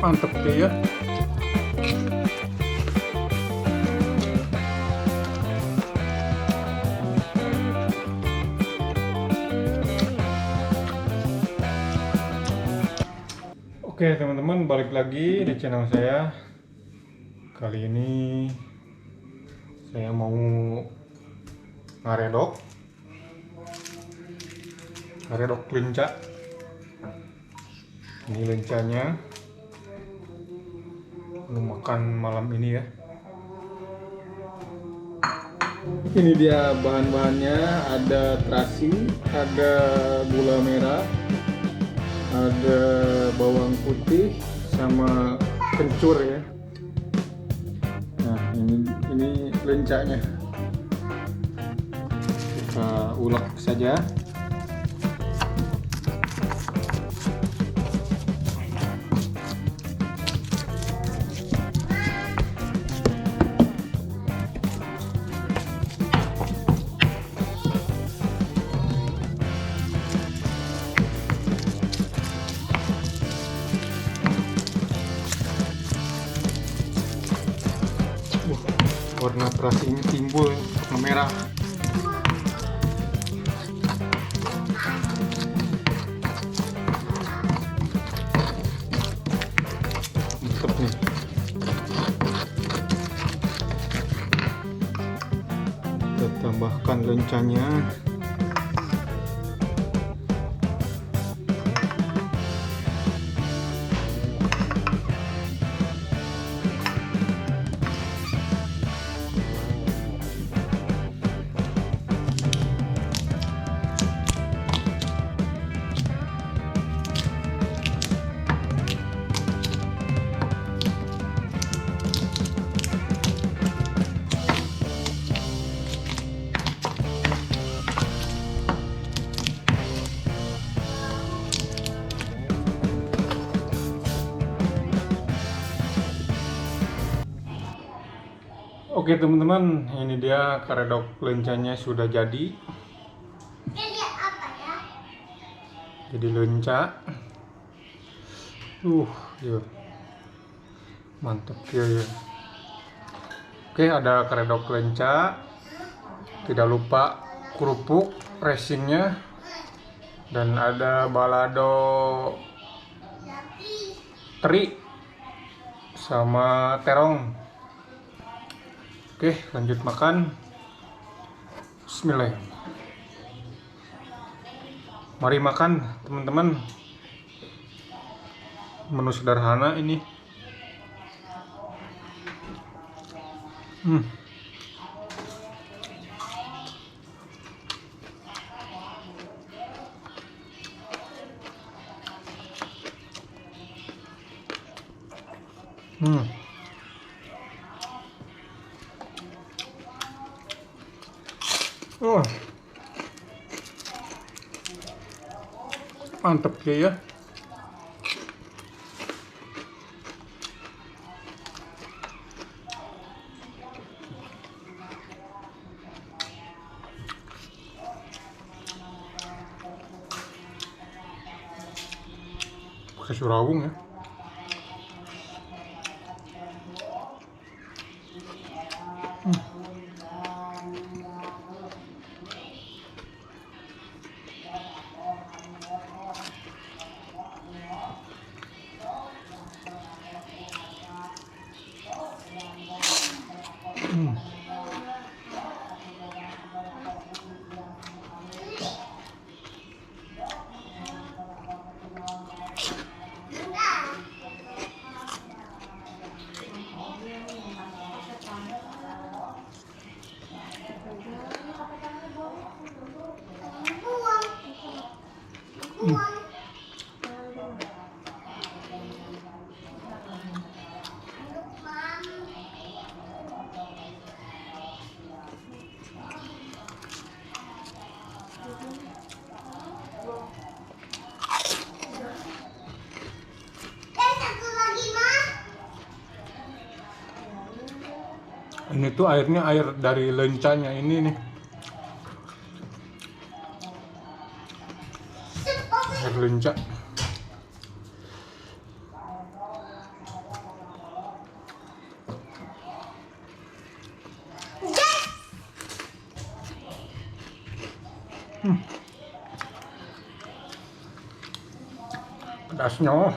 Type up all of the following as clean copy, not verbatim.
Mantep dia ya. Oke teman-teman, balik lagi di channel saya. Kali ini saya mau ngaredok lenca. Ini lencanya mau makan malam ini ya. Ini dia bahan-bahannya, ada terasi, ada gula merah, ada bawang putih sama kencur ya. Nah, ini lencanya. Kita ulek saja. Warna terasinya timbul, warna merah. Mantap nih. Kita tambahkan lencanya. Oke teman-teman, ini dia karedok lencanya sudah jadi. Jadi lenca. Ya. Mantap ya. Oke, ada karedok lenca. Tidak lupa kerupuk resinnya. Dan ada balado teri sama terong. Oke, lanjut makan. Bismillah. Mari makan, teman-teman. Menu sederhana ini. Oh, mantap ya. Pakai surawung ya. Ini tuh airnya air dari lencanya ini nih. Air lenca. pedasnya.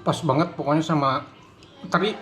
Pas banget pokoknya sama teri.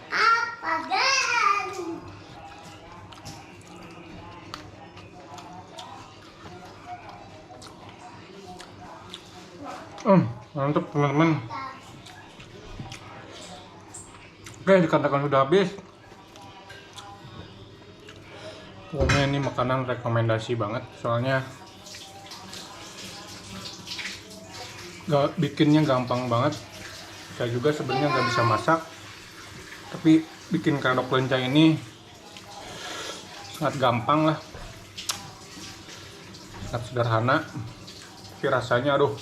Apa gan? Mantap teman-teman. Oke, dikatakan sudah habis. Pokoknya ini makanan rekomendasi banget, soalnya bikinnya gampang banget. Saya juga sebenarnya nggak bisa masak, tapi bikin karedok lenca ini sangat gampang lah, sangat sederhana, tapi rasanya aduh,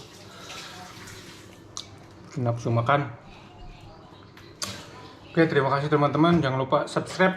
nafsu makan. Oke, terima kasih teman-teman, jangan lupa subscribe,